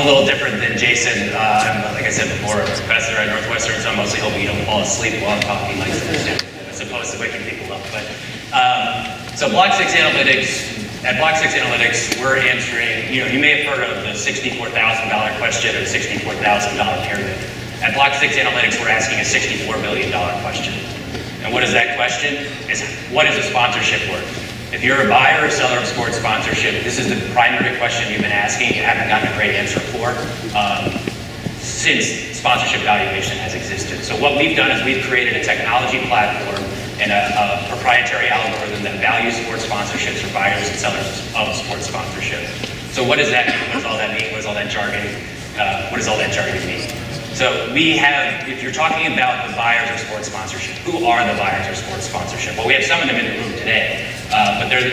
a little different than Jason. Like I said before, I'm a professor at Northwestern, so I'm mostly hoping you don't fall asleep while I'm talking, like, as opposed to waking people up. But so Block 6 Analytics. At Block 6 Analytics, we're answering, you may have heard of the $64,000 question or the $64,000 pyramid. At Block 6 Analytics, we're asking a $64 billion question. And what is that question? What is a sponsorship worth? If you're a buyer or seller of sports sponsorship, this is the primary question you've been asking. You haven't gotten a great answer for since sponsorship valuation has existed. So what we've done is we've created a technology platform and a proprietary algorithm that values sports sponsorships for buyers and sellers of sports sponsorship. So what does that mean? What does all that mean? What does all that jargon mean? So we have, if you're talking about the buyers of sports sponsorship, who are the buyers of sports sponsorship? Well, we have some of them in the room today, but they're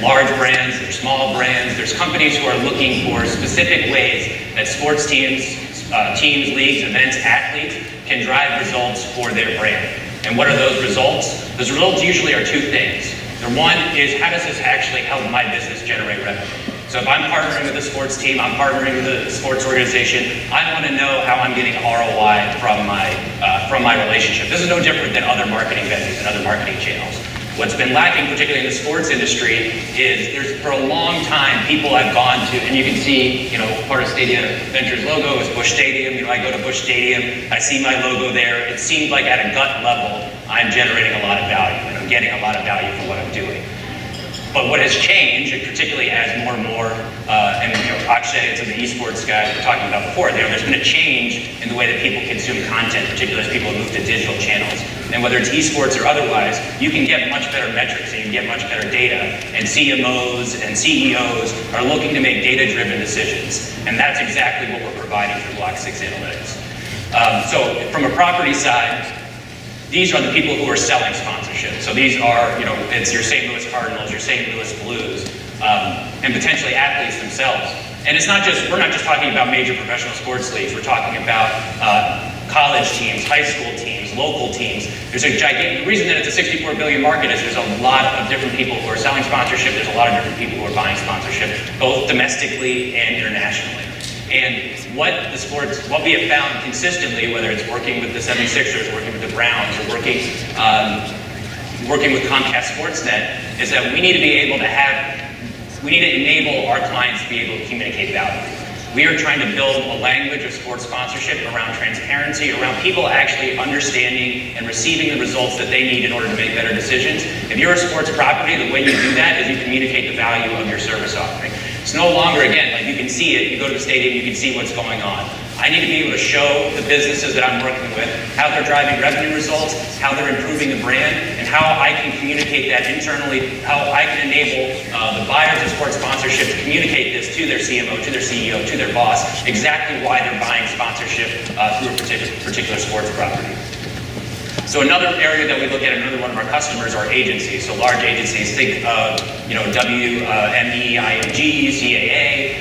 large brands, they're small brands, there's companies who are looking for specific ways that sports teams, leagues, events, athletes can drive results for their brand. And what are those results? Those results usually are two things. One is, how does this actually help my business generate revenue? So if I'm partnering with a sports team, I'm partnering with a sports organization, I want to know how I'm getting ROI from my relationship. This is no different than other marketing venues and other marketing channels. What's been lacking, particularly in the sports industry, is for a long time people have gone to, and you can see, part of Stadia Ventures logo is Busch Stadium. I go to Busch Stadium, I see my logo there. It seems like at a gut level, I'm generating a lot of value, and I'm getting a lot of value for what I'm doing. But what has changed, and particularly as more and more, and Akshay and some of the esports guys were talking about before, there's been a change in the way that people consume content, particularly as people move to digital channels. And whether it's esports or otherwise, you can get much better metrics and you can get much better data. And CMOs and CEOs are looking to make data-driven decisions. And that's exactly what we're providing through Block 6 Analytics. So from a property side, these are the people who are selling sponsorship. So these are, it's your St. Louis Cardinals, your St. Louis Blues, and potentially athletes themselves. And we're not just talking about major professional sports leagues. We're talking about college teams, high school teams, local teams. There's a gigantic, the reason that it's a $64 billion market is there's a lot of different people who are selling sponsorship. There's a lot of different people who are buying sponsorship, both domestically and internationally. And what we have found consistently, whether it's working with the 76ers, working with the Browns, or working with Comcast Sportsnet, is that we need to enable our clients to be able to communicate value. We are trying to build a language of sports sponsorship around transparency, around people actually understanding and receiving the results that they need in order to make better decisions. If you're a sports property, the way you do that is you communicate the value of your service offering. It's no longer, again, like you can see it, you go to the stadium, you can see what's going on. I need to be able to show the businesses that I'm working with how they're driving revenue results, how they're improving the brand, and how I can communicate that internally, how I can enable the buyers of sports sponsorship to communicate this to their CMO, to their CEO, to their boss, exactly why they're buying sponsorship through a particular sports property. So another area that we look at, another one of our customers, are agencies. So large agencies, think of WME, IMG, CAA,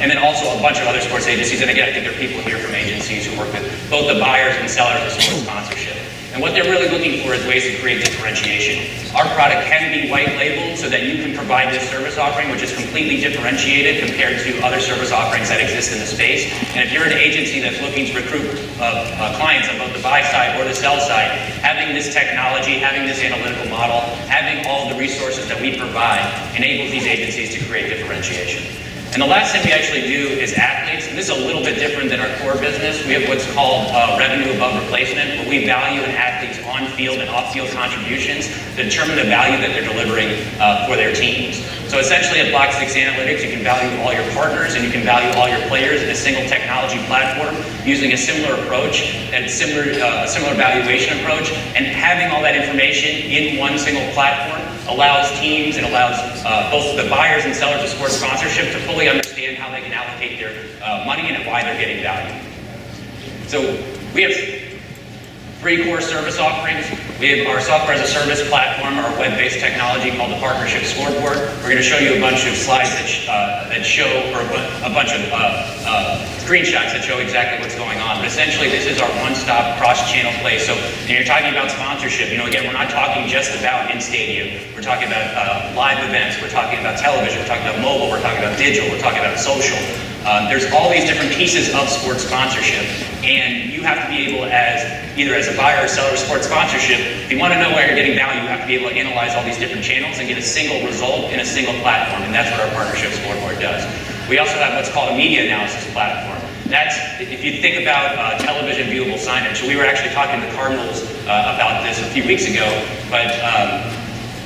and then also a bunch of other sports agencies. And again, I think there are people here from agencies who work with both the buyers and sellers of sports sponsorship. And what they're really looking for is ways to create differentiation. Our product can be white labeled so that you can provide this service offering, which is completely differentiated compared to other service offerings that exist in the space. And if you're an agency that's looking to recruit clients on both the buy side or the sell side, having this technology, having this analytical model, having all the resources that we provide enables these agencies to create differentiation. And the last thing we actually do is athletes, and this is a little bit different than our core business. We have what's called revenue above replacement, where we value an athlete's on-field and off-field contributions to determine the value that they're delivering for their teams. So essentially at Block 6 Analytics, you can value all your partners and you can value all your players in a single technology platform using a similar approach and a similar valuation approach, and having all that information in one single platform allows teams and allows both the buyers and sellers of sports sponsorship to fully understand how they can allocate their money and why they're getting value. So we have 3 core service offerings. We have our software as a service platform, our web-based technology called the Partnership Scoreboard. We're going to show you a bunch of slides that show, or a bunch of screenshots that show exactly what's going on. But essentially, this is our one-stop cross-channel place. So when you're talking about sponsorship, again, we're not talking just about in-stadium. We're talking about live events. We're talking about television. We're talking about mobile. We're talking about digital. We're talking about social. There's all these different pieces of sports sponsorship, and you have to be able, either as a buyer or seller of sports sponsorship, if you want to know where you're getting value, you have to be able to analyze all these different channels and get a single result in a single platform, and that's what our Partnership Scoreboard does. We also have what's called a media analysis platform. That's, if you think about television viewable signage, so we were actually talking to the Cardinals about this a few weeks ago, but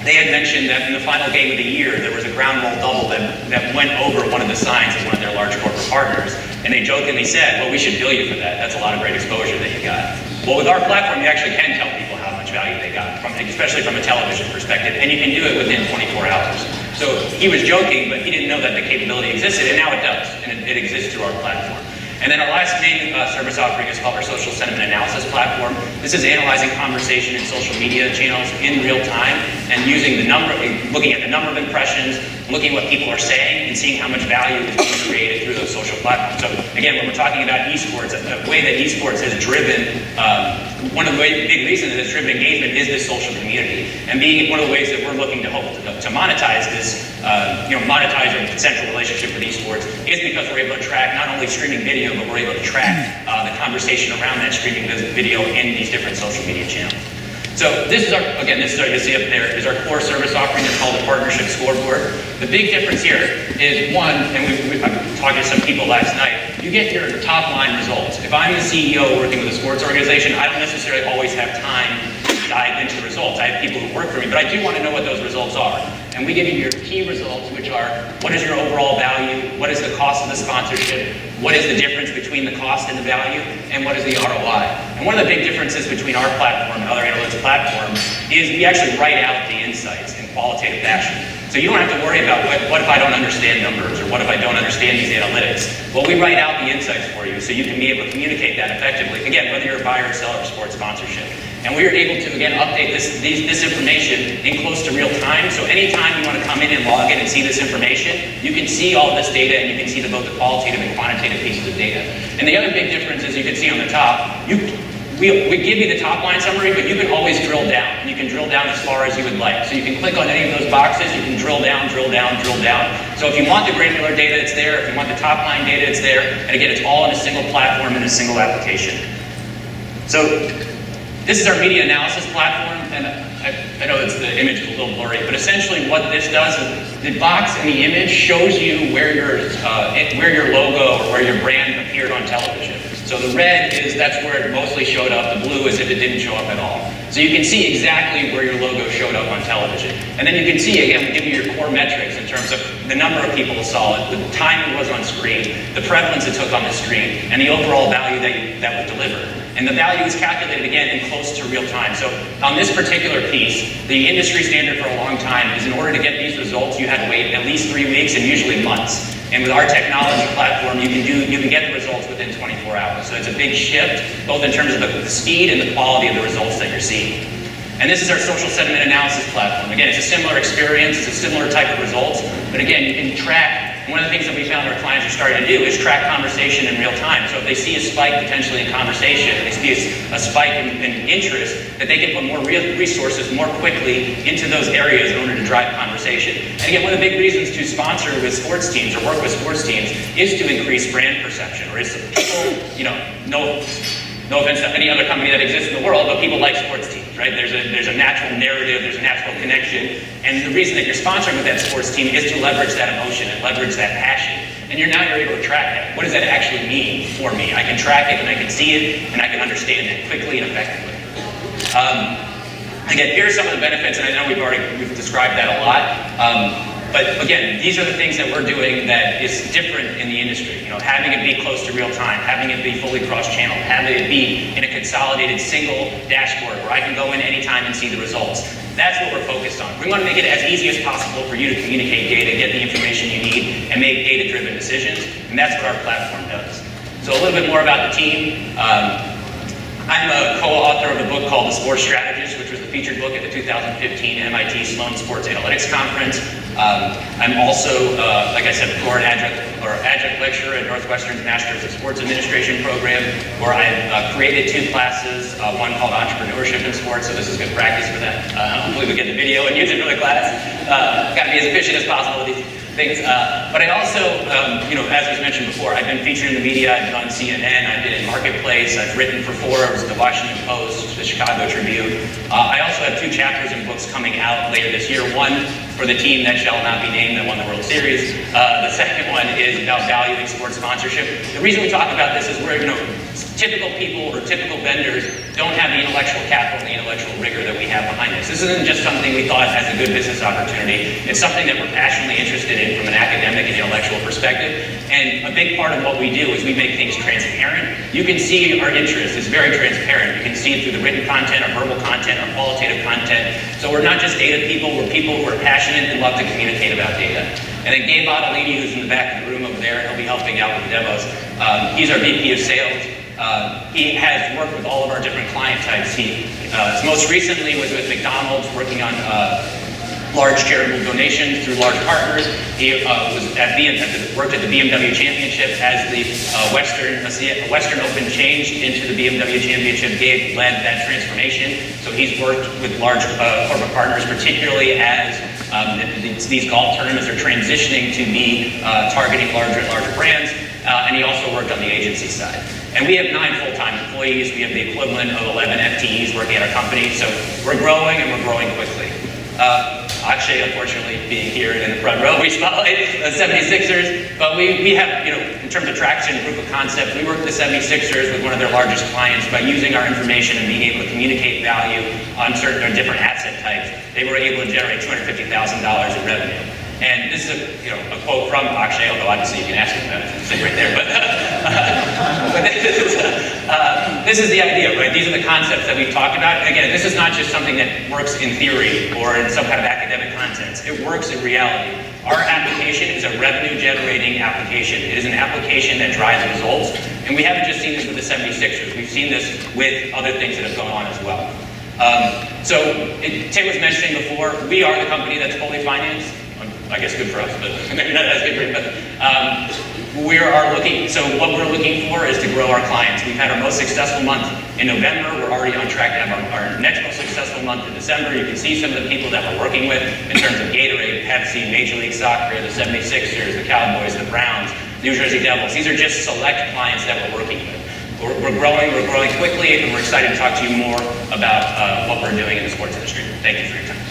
they had mentioned that in the final game of the year, there was a ground rule double that went over one of the signs of one of their large corporate partners. And they jokingly said, well, we should bill you for that. That's a lot of great exposure that you got. Well, with our platform, you actually can tell people how much value they got, especially from a television perspective, and you can do it within 24 hours. So he was joking, but he didn't know that the capability existed, and now it does, and it exists through our platform. And then our last main service offering is called our social sentiment analysis platform. This is analyzing conversation in social media channels in real time and looking at the number of impressions, looking at what people are saying, and seeing how much value is being created through those social platforms. So again, when we're talking about esports, the way that esports has driven, one of the big reasons that it's driven engagement is this social community. And being one of the ways that we're looking to hope to monetize this, monetize our central relationship with esports is because we're able to track not only streaming video, but we're able to track the conversation around that streaming video in these different social media channels. So this is you see up there, is our core service offering. It's called the Partnership Scoreboard. The big difference here is one, and I talked to some people last night, you get your top line results. If I'm the CEO working with a sports organization, I don't necessarily always have time to dive into the results. I have people who work for me, but I do want to know what those results are. And we give you your key results, which are, what is your overall value? What is the cost of the sponsorship? What is the difference between the cost and the value? And what is the ROI? And one of the big differences between our platform and other analytics platforms is we actually write out the insights in qualitative fashion. So you don't have to worry about what if I don't understand numbers, or what if I don't understand these analytics. Well, we write out the insights for you so you can be able to communicate that effectively. Again, whether you're a buyer or seller of sports sponsorship. And we are able to, again, update this information in close to real time. So anytime you want to come in and log in and see this information, you can see all this data, and you can see both the qualitative and quantitative pieces of data. And the other big difference is, you can see on the top, we give you the top line summary, but you can always drill down. And you can drill down as far as you would like. So you can click on any of those boxes, you can drill down, drill down, drill down. So if you want the granular data, it's there. If you want the top line data, it's there. And again, it's all in a single platform, in a single application. So this is our media analysis platform, and I know the image is a little blurry, but essentially what this does is the box and the image shows you where your logo or where your brand appeared on television. So the red that's where it mostly showed up. The blue is if it didn't show up at all. So you can see exactly where your logo showed up on television. And then you can see, again, we give you your core metrics in terms of the number of people who saw it, the time it was on screen, the prevalence it took on the screen, and the overall value that was delivered. And the value is calculated, again, in close to real time. So on this particular piece, the industry standard for a long time is, in order to get these results, you had to wait at least 3 weeks and usually months. And with our technology platform, you can get the results within 24 hours. So it's a big shift, both in terms of the speed and the quality of the results that you're seeing. And this is our social sentiment analysis platform. Again, it's a similar experience, it's a similar type of results, but again, you can track. One of the things that we found our clients are starting to do is track conversation in real time. So if they see a spike potentially in conversation, they see a spike in interest, that they can put more resources more quickly into those areas in order to drive conversation. And again, one of the big reasons to sponsor with sports teams or work with sports teams is to increase brand perception, or is people, no offense to any other company that exists in the world, but people like sports teams, right? There's a natural narrative, there's a natural connection, and the reason that you're sponsoring with that sports team is to leverage that emotion and leverage that passion. And you're able to track that. What does that actually mean for me? I can track it, and I can see it, and I can understand it quickly and effectively. Again, here are some of the benefits, and I know we've described that a lot. But again, these are the things that we're doing that is different in the industry. Having it be close to real time, having it be fully cross-channel, having it be in a consolidated single dashboard where I can go in anytime and see the results. That's what we're focused on. We want to make it as easy as possible for you to communicate data, get the information you need, and make data-driven decisions. And that's what our platform does. So a little bit more about the team. I'm a co-author of a book called The Sports Strategist, which was the featured book at the 2015 MIT Sloan Sports Analytics Conference. I'm also, like I said before, an adjunct lecturer at Northwestern's Masters of Sports Administration program, where I've created 2 classes, one called Entrepreneurship in Sports, so this is good practice for that. Hopefully we get the video and use it for the class. Got to be as efficient as possible with these things. But I also, as was mentioned before, I've been featured in the media. I've been on CNN, I've been in Marketplace, I've written for Forbes, the Washington Post, the Chicago Tribune. I also have 2 chapters in books coming out later this year. One for the team that shall not be named that won the World Series. The second one is about valuing sports sponsorship. The reason we talk about this is we're, typical people or typical vendors don't have the intellectual capital and the intellectual rigor that we have behind this. This isn't just something we thought as a good business opportunity. It's something that we're passionately interested in from an academic and intellectual perspective. And a big part of what we do is we make things transparent. You can see our interest is very transparent. You can see it through the written content, our verbal content, our qualitative content. So we're not just data people, we're people who are passionate and love to communicate about data. And then Gabe Ottolini, who's in the back of the room over there, and he'll be helping out with the demos. He's our VP of Sales. He has worked with all of our different client types. He most recently was with McDonald's working on large charitable donations through large partners. He was worked at the BMW Championship as the Western Open changed into the BMW Championship. Gabe led that transformation. So he's worked with large corporate partners, particularly as these golf tournaments are transitioning to be targeting larger and larger brands. And he also worked on the agency side. And we have 9 full-time employees. We have the equivalent of 11 FTEs working at our company. So we're growing, and we're growing quickly. Akshay, unfortunately, being here in the front row, we spotlight the 76ers. But we have, in terms of traction, proof of concept, we work with the 76ers with one of their largest clients by using our information and being able to communicate value on certain or different asset types. They were able to generate $250,000 in revenue. And this is a quote from Akshay, although obviously you can ask him about it, it's right there. But this is the idea, right? These are the concepts that we've talked about. Again, this is not just something that works in theory or in some kind of academic context. It works in reality. Our application is a revenue-generating application. It is an application that drives results. And we haven't just seen this with the 76ers. We've seen this with other things that have gone on as well. Tim was mentioning before, we are the company that's fully financed. I guess good for us, but maybe not as good for you. But what we're looking for is to grow our clients. We've had our most successful month in November. We're already on track to have our next most successful month in December. You can see some of the people that we're working with in terms of Gatorade, Pepsi, Major League Soccer, the 76ers, the Cowboys, the Browns, New Jersey Devils. These are just select clients that we're working with. We're growing quickly, and we're excited to talk to you more about what we're doing in the sports industry. Thank you for your time.